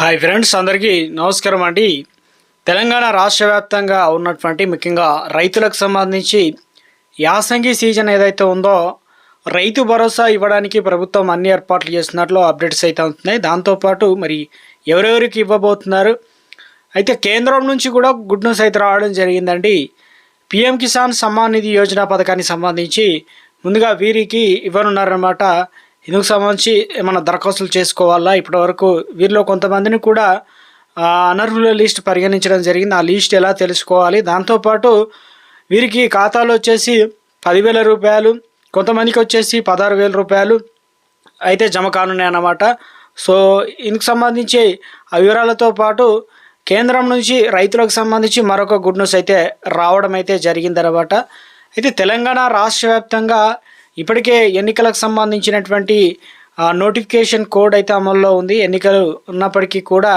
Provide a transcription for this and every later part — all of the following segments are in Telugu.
హాయ్ ఫ్రెండ్స్, అందరికీ నమస్కారం అండి. తెలంగాణ రాష్ట్ర వ్యాప్తంగా ఉన్నటువంటి ముఖ్యంగా రైతులకు సంబంధించి యాసంగి సీజన్ ఏదైతే ఉందో రైతు భరోసా ఇవ్వడానికి ప్రభుత్వం అన్ని ఏర్పాట్లు చేస్తున్నట్లు అప్డేట్స్ అయితే ఉంటున్నాయి. దాంతోపాటు మరి ఎవరెవరికి ఇవ్వబోతున్నారు, అయితే కేంద్రం నుంచి కూడా గుడ్ న్యూస్ అయితే రావడం జరిగిందండి. పిఎం కిసాన్ సమ్మాన్ నిధి యోజన పథకానికి సంబంధించి ముందుగా వీరికి ఇవ్వనున్నారన్నమాట. ఇందుకు సంబంధించి ఏమైనా దరఖాస్తులు చేసుకోవాలా, ఇప్పటివరకు వీరిలో కొంతమందిని కూడా అనర్హుల లిస్ట్ పరిగణించడం జరిగింది. ఆ లిస్ట్ ఎలా తెలుసుకోవాలి, దాంతోపాటు వీరికి ఖాతాలో వచ్చేసి 10,000 రూపాయలు, కొంతమందికి వచ్చేసి 16,000 రూపాయలు అయితే జమ కానున్నాయి అన్నమాట. సో ఇందుకు సంబంధించి ఆ వివరాలతో పాటు కేంద్రం నుంచి రైతులకు సంబంధించి మరొక గుడ్ న్యూస్ అయితే రావడం అయితే జరిగిందన్నమాట. అయితే తెలంగాణ రాష్ట్ర వ్యాప్తంగా ఇప్పటికే ఎన్నికలకు సంబంధించినటువంటి నోటిఫికేషన్ కోడ్ అయితే అమల్లో ఉంది. ఎన్నికలు ఉన్నప్పటికీ కూడా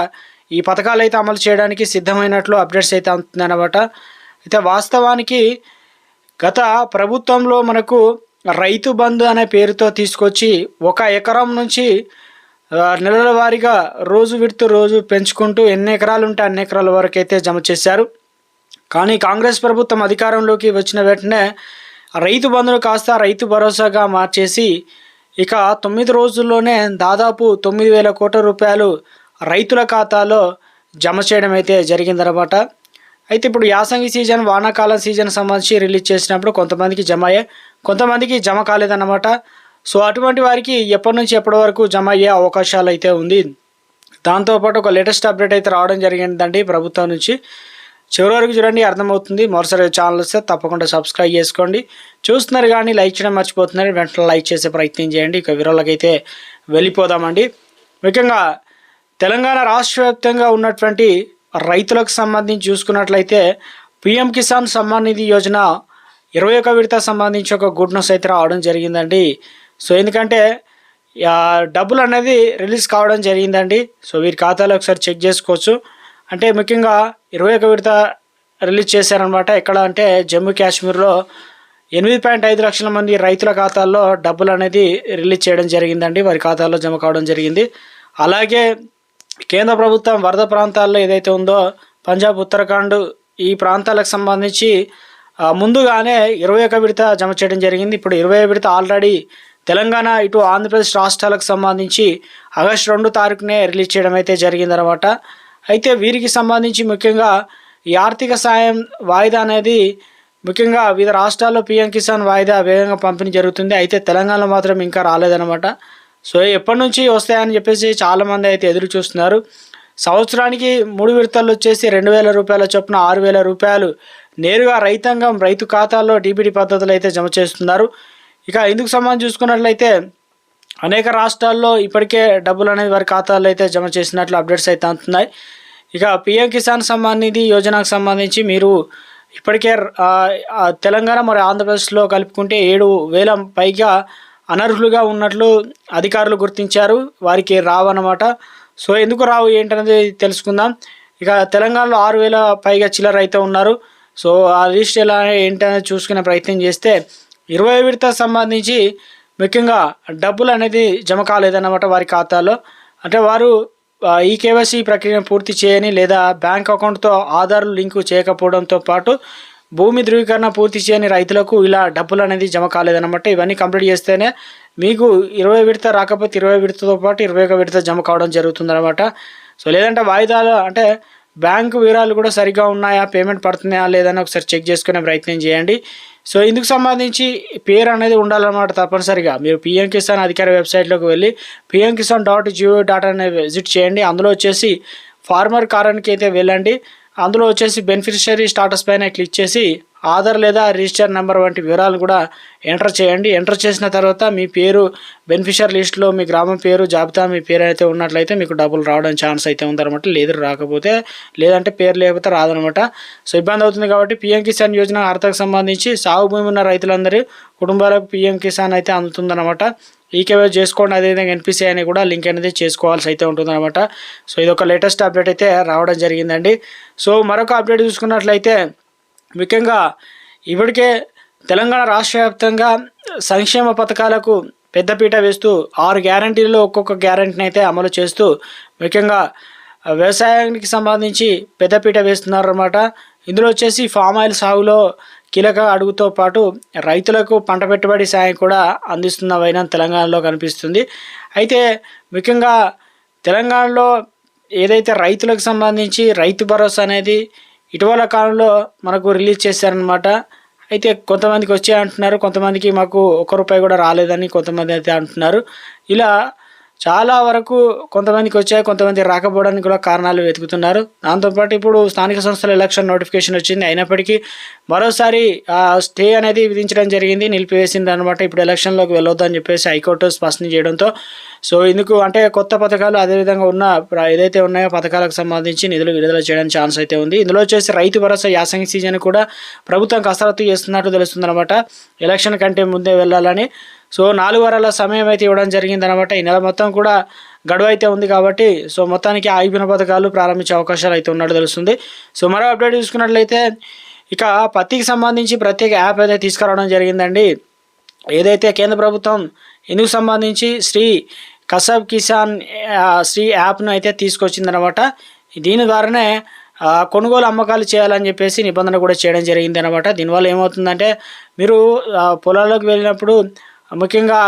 ఈ పథకాలు అయితే అమలు చేయడానికి సిద్ధమైనట్లు అప్డేట్స్ అయితే అందుతుందన్నమాట. అయితే వాస్తవానికి గత ప్రభుత్వంలో మనకు రైతు బంధు అనే పేరుతో తీసుకొచ్చి 1 ఎకరం నుంచి నెలల వారీగా రోజు విడుతూ రోజు పెంచుకుంటూ ఎన్ని ఎకరాలు ఉంటే అన్ని ఎకరాల వరకు అయితే జమ చేశారు. కానీ కాంగ్రెస్ ప్రభుత్వం అధికారంలోకి వచ్చిన వెంటనే రైతు బంధును కాస్త రైతు భరోసాగా మార్చేసి ఇక 9 రోజుల్లోనే దాదాపు 9,000 కోట్ల రూపాయలు రైతుల ఖాతాలో జమ చేయడం అయితే జరిగిందన్నమాట. అయితే ఇప్పుడు యాసంగి సీజన్, వానాకాలం సీజన్ సంబంధించి రిలీజ్ చేసినప్పుడు కొంతమందికి జమ అయ్యాయి, కొంతమందికి జమ కాలేదన్నమాట. సో అటువంటి వారికి ఎప్పటి నుంచి ఎప్పటి వరకు జమ అయ్యే అవకాశాలు అయితే ఉంది. దాంతోపాటు ఒక లేటెస్ట్ అప్డేట్ అయితే రావడం జరిగిందండి ప్రభుత్వం నుంచి. చివరి వరకు చూడండి, అర్థమవుతుంది. మరోసారి ఛానల్ వస్తే తప్పకుండా సబ్స్క్రైబ్ చేసుకోండి. చూస్తున్నారు కానీ లైక్ చేయడం మర్చిపోతున్నారు, వెంటనే లైక్ చేసే ప్రయత్నం చేయండి. ఇక వివరాలకైతే వెళ్ళిపోదామండి. ముఖ్యంగా తెలంగాణ రాష్ట్ర వ్యాప్తంగా ఉన్నటువంటి రైతులకు సంబంధించి చూసుకున్నట్లయితే పిఎం కిసాన్ సమ్మాన్ నిధి యోజన 21వ విడత సంబంధించి ఒక గుడ్ న్యూస్ అయితే రావడం జరిగిందండి. సో ఎందుకంటే డబ్బులు అనేది రిలీజ్ కావడం జరిగిందండి. సో వీరి ఖాతాలో ఒకసారి చెక్ చేసుకోవచ్చు. అంటే ముఖ్యంగా 21వ విడత రిలీజ్ చేశారనమాట. ఎక్కడ అంటే జమ్మూ కాశ్మీర్లో 8.5 లక్షల మంది రైతుల ఖాతాల్లో డబ్బులు అనేది రిలీజ్ చేయడం జరిగిందండి, వారి ఖాతాల్లో జమ కావడం జరిగింది. అలాగే కేంద్ర ప్రభుత్వం వరద ప్రాంతాల్లో ఏదైతే ఉందో పంజాబ్, ఉత్తరాఖండ్ ఈ ప్రాంతాలకు సంబంధించి ముందుగానే 21వ విడత జమ చేయడం జరిగింది. ఇప్పుడు 20వ విడత ఆల్రెడీ తెలంగాణ ఇటు ఆంధ్రప్రదేశ్ రాష్ట్రాలకు సంబంధించి ఆగస్టు 2వ తారీఖునే రిలీజ్ చేయడం అయితే జరిగిందనమాట. అయితే వీరికి సంబంధించి ముఖ్యంగా ఈ ఆర్థిక సాయం వాయిదా అనేది ముఖ్యంగా వివిధ రాష్ట్రాల్లో పిఎం కిసాన్ వాయిదా వేగంగా పంపిణీ జరుగుతుంది. అయితే తెలంగాణలో మాత్రం ఇంకా రాలేదన్నమాట. సో ఎప్పటి నుంచి వస్తాయని చెప్పేసి చాలామంది అయితే ఎదురు చూస్తున్నారు. సంవత్సరానికి 3 విడతలు వచ్చేసి 2,000 రూపాయల చొప్పున 6,000 రూపాయలు నేరుగా రైతు ఖాతాల్లో డీబీటీ పద్ధతులు అయితే జమ చేస్తున్నారు. ఇక ఇందుకు సంబంధించి చూసుకున్నట్లయితే అనేక రాష్ట్రాల్లో ఇప్పటికే డబ్బులు అనేది వారి ఖాతాల్లో అయితే జమ చేసినట్లు అప్డేట్స్ అయితే అందుతున్నాయి. ఇక పిఎం కిసాన్ సమ్మాన్ నిధి యోజనకు సంబంధించి మీరు ఇప్పటికే తెలంగాణ మరి ఆంధ్రప్రదేశ్లో కలుపుకుంటే 7,000 పైగా అనర్హులుగా ఉన్నట్లు అధికారులు గుర్తించారు, వారికి రావన్నమాట. సో ఎందుకు రావు ఏంటనేది తెలుసుకుందాం. ఇక తెలంగాణలో 6,000 పైగా చిల్లర అయితే ఉన్నారు. సో ఆ లిస్ట్ ఎలా ఏంటనేది చూసుకునే ప్రయత్నం చేస్తే 20వ విడత సంబంధించి ముఖ్యంగా డబ్బులు అనేది జమ కాలేదన్నమాట వారి ఖాతాలో. అంటే వారు ఈ కేవైసీ ప్రక్రియను పూర్తి చేయని లేదా బ్యాంక్ అకౌంట్తో ఆధార్ లింకు చేయకపోవడంతో పాటు భూమి ధృవీకరణ పూర్తి చేయని రైతులకు ఇలా డబ్బులు అనేది జమ కాలేదన్నమాట. ఇవన్నీ కంప్లీట్ చేస్తేనే మీకు 20వ విడత రాకపోతే 20వ విడతతో పాటు 21వ విడత జమ కావడం జరుగుతుందన్నమాట. సో లేదంటే వాయిదాలు అంటే బ్యాంకు వివరాలు కూడా సరిగ్గా ఉన్నాయా, పేమెంట్ పడుతున్నాయా లేదని ఒకసారి చెక్ చేసుకునే ప్రయత్నం చేయండి. సో ఇందుకు సంబంధించి పేరు అనేది ఉండాలన్నమాట తప్పనిసరిగా. మీరు పిఎం కిసాన్ అధికార వెబ్సైట్లోకి వెళ్ళి pmkisan.gov.in అనే విజిట్ చేయండి. అందులో వచ్చేసి ఫార్మర్ కారానికి అయితే వెళ్ళండి. అందులో వచ్చేసి బెనిఫిషియరీ స్టాటస్ పైన క్లిక్ చేసి ఆధార్ లేదా రిజిస్టర్ నెంబర్ వంటి వివరాలు కూడా ఎంటర్ చేయండి. ఎంటర్ చేసిన తర్వాత మీ పేరు బెనిఫిషియరీ లిస్ట్లో మీ గ్రామం పేరు జాబితా మీ పేరు అయితే ఉన్నట్లయితే మీకు డబ్బులు రావడం ఛాన్స్ అయితే ఉందన్నమాట. లేదంటే పేరు లేకపోతే రాదనమాట. సో ఇబ్బంది అవుతుంది కాబట్టి పిఎం కిసాన్ యోజన అర్హతకు సంబంధించి సాగు భూమి ఉన్న రైతులందరి కుటుంబాలకు పిఎం కిసాన్ అయితే అందుతుందన్నమాట. ఈకేవై చేసుకోండి. అదేవిధంగా ఎన్పిసిఐ అని కూడా లింక్ అనేది చేసుకోవాల్సి అయితే ఉంటుందన్నమాట. సో ఇది ఒక లేటెస్ట్ అప్డేట్ అయితే రావడం జరిగిందండి. సో మరొక అప్డేట్ చూసుకున్నట్లయితే ముఖ్యంగా ఇప్పటికే తెలంగాణ రాష్ట్ర వ్యాప్తంగా సంక్షేమ పథకాలకు పెద్దపీట వేస్తూ 6 గ్యారంటీల్లో ఒక్కొక్క గ్యారంటీని అయితే అమలు చేస్తూ ముఖ్యంగా వ్యవసాయానికి సంబంధించి పెద్దపీట వేస్తున్నారన్నమాట. ఇందులో వచ్చేసి ఫామ్ ఆయిల్ సాగులో కీలక అడుగుతో పాటు రైతులకు పంట పెట్టుబడి సాయం కూడా అందిస్తున్న వైనం తెలంగాణలో కనిపిస్తుంది. అయితే ముఖ్యంగా తెలంగాణలో ఏదైతే రైతులకు సంబంధించి రైతు భరోసా అనేది ఇటీవల కాలంలో మనకు రిలీజ్ చేశారనమాట. అయితే కొంతమందికి వచ్చాయి అంటున్నారు, కొంతమందికి మాకు ₹1 కూడా రాలేదని కొంతమంది అయితే అంటున్నారు. ఇలా చాలా వరకు కొంతమందికి వచ్చాయి, కొంతమంది రాకపోవడానికి కూడా కారణాలు వెతుకుతున్నారు. దాంతోపాటు ఇప్పుడు స్థానిక సంస్థల ఎలక్షన్ నోటిఫికేషన్ వచ్చింది. అయినప్పటికీ మరోసారి స్టే అనేది విధించడం జరిగింది, నిలిపివేసింది అనమాట. ఇప్పుడు ఎలక్షన్లోకి వెళ్ళొద్దని చెప్పేసి హైకోర్టు స్పష్టం చేయడంతో సో ఇందుకు అంటే కొత్త పథకాలు అదేవిధంగా ఉన్న ఏదైతే ఉన్నాయో పథకాలకు సంబంధించి నిధులు విడుదల చేయడానికి ఛాన్స్ అయితే ఉంది. ఇందులో వచ్చేసి రైతు భరోసా యాసంగి సీజన్ కూడా ప్రభుత్వం కసరత్తు చేస్తున్నట్టు తెలుస్తుంది అనమాట. ఎలక్షన్ కంటే ముందే వెళ్ళాలని. సో 4 వారాల సమయం అయితే ఇవ్వడం జరిగిందనమాట. ఈ నెల మొత్తం కూడా గడువు అయితే ఉంది కాబట్టి సో మొత్తానికి ఆగిపోయిన పథకాలు ప్రారంభించే అవకాశాలు అయితే ఉన్నట్టు తెలుస్తుంది. సో మరో అప్డేట్ చూసుకున్నట్లయితే ఇక పత్తికి సంబంధించి ప్రత్యేక యాప్ అయితే తీసుకురావడం జరిగిందండి. ఏదైతే కేంద్ర ప్రభుత్వం ఇందుకు సంబంధించి శ్రీ కసబ్ కిసాన్ శ్రీ యాప్ను అయితే తీసుకొచ్చిందనమాట. దీని ద్వారానే కొనుగోలు అమ్మకాలు చేయాలని చెప్పేసి నిబంధన కూడా చేయడం జరిగింది అనమాట. దీనివల్ల ఏమవుతుందంటే మీరు పొలాల్లోకి వెళ్ళినప్పుడు ముఖ్యంగా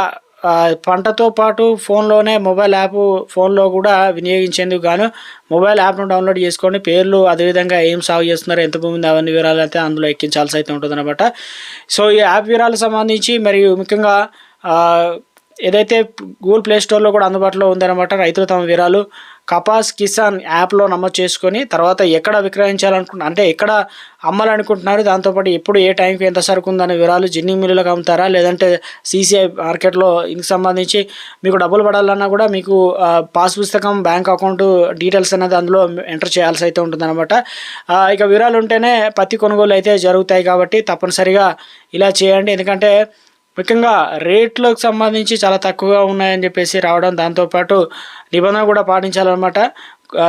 పంటతో పాటు ఫోన్లోనే మొబైల్ యాప్ ఫోన్లో కూడా వినియోగించేందుకు గాను మొబైల్ యాప్ను డౌన్లోడ్ చేసుకోండి. పేర్లు అదేవిధంగా ఏం సాగు చేస్తున్నారు, ఎంత భూమి ఉంది, అవన్నీ వివరాలు అయితే అందులో ఎక్కించాల్సి అయితే ఉంటుంది అనమాట. సో ఈ యాప్ వివరాలకు సంబంధించి మరియు ముఖ్యంగా ఏదైతే గూగుల్ ప్లే స్టోర్లో కూడా అందుబాటులో ఉందన్నమాట. రైతులు తమ వివరాలు కపాస్ కిసాన్ యాప్లో నమోదు చేసుకొని తర్వాత ఎక్కడ విక్రయించాలనుకుంటున్నారు అంటే ఎక్కడ అమ్మాలనుకుంటున్నారు, దాంతోపాటు ఎప్పుడు ఏ టైంకి ఎంత సరుకు ఉందనే వివరాలు, జిన్నింగ్ మిల్లులకు అమ్ముతారా లేదంటే CCI మార్కెట్లో ఇందుకు సంబంధించి మీకు డబ్బులు పడాలన్నా కూడా మీకు పాస్ పుస్తకం బ్యాంక్ అకౌంట్ డీటెయిల్స్ అనేది అందులో ఎంటర్ చేయాల్సి అయితే ఉంటుందన్నమాట. ఇక వివరాలు ఉంటేనే పత్తి కొనుగోలు అయితే జరుగుతాయి కాబట్టి తప్పనిసరిగా ఇలా చేయండి. ఎందుకంటే ముఖ్యంగా రేట్లకు సంబంధించి చాలా తక్కువగా ఉన్నాయని చెప్పేసి రావడం, దాంతోపాటు నిబంధన కూడా పాటించాలన్నమాట.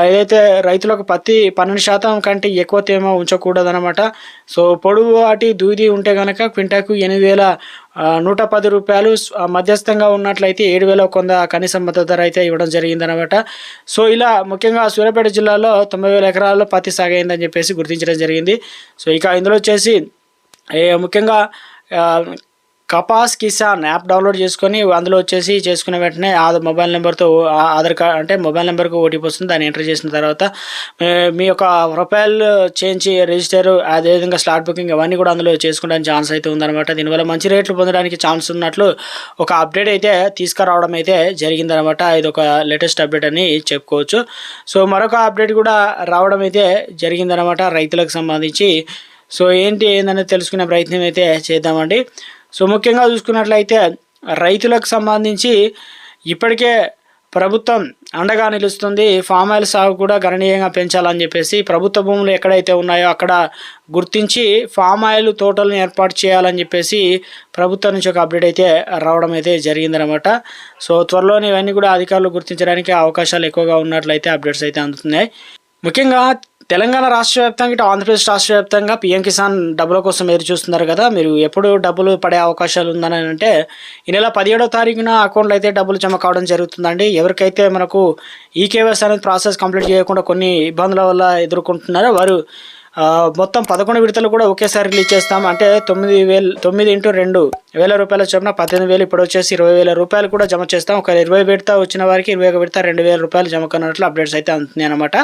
ఏదైతే రైతులకు పత్తి 12% కంటే ఎక్కువ తేమ ఉంచకూడదనమాట. సో పొడుగు వాటి దూది ఉంటే కనుక క్వింటాకు ₹8,110, మధ్యస్థంగా ఉన్నట్లయితే 7,100 కనీస మద్దతు ధర అయితే ఇవ్వడం జరిగిందనమాట. సో ఇలా ముఖ్యంగా సూర్యాపేట జిల్లాలో 90,000 ఎకరాల్లో పత్తి సాగైందని చెప్పేసి గుర్తించడం జరిగింది. సో ఇక ఇందులో వచ్చేసి ముఖ్యంగా కపాస్ కిసాన్ యాప్ డౌన్లోడ్ చేసుకొని అందులో వచ్చేసి చేసుకున్న వెంటనే మొబైల్ నెంబర్తో ఆధార్ కార్డ్ అంటే మొబైల్ నెంబర్కి ఓటీపీ వస్తుంది. దాన్ని ఎంటర్ చేసిన తర్వాత మీ యొక్క ప్రొఫైల్ చేంజ్ రిజిస్టర్ అదేవిధంగా స్లాట్ బుకింగ్ అవన్నీ కూడా అందులో చేసుకోవడానికి ఛాన్స్ అయితే ఉందన్నమాట. దీనివల్ల మంచి రేట్లు పొందడానికి ఛాన్స్ ఉన్నట్లు ఒక అప్డేట్ అయితే తీసుకురావడం అయితే జరిగిందనమాట. ఇది ఒక లేటెస్ట్ అప్డేట్ అని చెప్పుకోవచ్చు. సో మరొక అప్డేట్ కూడా రావడం అయితే జరిగిందనమాట రైతులకు సంబంధించి. సో ఏందనేది తెలుసుకునే ప్రయత్నం అయితే చేద్దామండి. సో ముఖ్యంగా చూసుకున్నట్లయితే రైతులకు సంబంధించి ఇప్పటికే ప్రభుత్వం అండగా నిలుస్తుంది. ఫామ్ ఆయిల్ సాగు కూడా గణనీయంగా పెంచాలని చెప్పేసి ప్రభుత్వ భూములు ఎక్కడైతే ఉన్నాయో అక్కడ గుర్తించి ఫామ్ ఆయిల్ తోటలను ఏర్పాటు చేయాలని చెప్పేసి ప్రభుత్వం నుంచి ఒక అప్డేట్ అయితే రావడం అయితే జరిగిందనమాట. సో త్వరలోనే ఇవన్నీ కూడా అధికారులు గుర్తించడానికి అవకాశాలు ఎక్కువగా ఉన్నట్లయితే అప్డేట్స్ అయితే అందుతున్నాయి. ముఖ్యంగా తెలంగాణ రాష్ట్ర వ్యాప్తంగా ఇటు ఆంధ్రప్రదేశ్ రాష్ట్ర వ్యాప్తంగా PM కిసాన్ డబ్బుల కోసం ఎదురు చూస్తున్నారు కదా. మీరు ఎప్పుడు డబ్బులు పడే అవకాశాలు ఉందని అంటే ఈ నెల 17వ తారీఖున అకౌంట్లో అయితే డబ్బులు జమ కావడం జరుగుతుందండి. ఎవరికైతే మనకు ఈకేవైసీ అనేది ప్రాసెస్ కంప్లీట్ చేయకుండా కొన్ని ఇబ్బందుల వల్ల ఎదుర్కొంటున్నారో వారు మొత్తం 11 విడతలు కూడా ఒకేసారి రిలీజ్ చేస్తాం. అంటే 9 × 2,000 రూపాయల చొప్పున 18,000, ఇప్పుడు వచ్చేసి 20,000 రూపాయలు కూడా జమ చేస్తాం. ఒక 20 విడత వచ్చిన వారికి 21 విడత 2,000 రూపాయలు జమ కన్నట్లు అప్డేట్స్ అయితే అందుతున్నాయి అనమాట.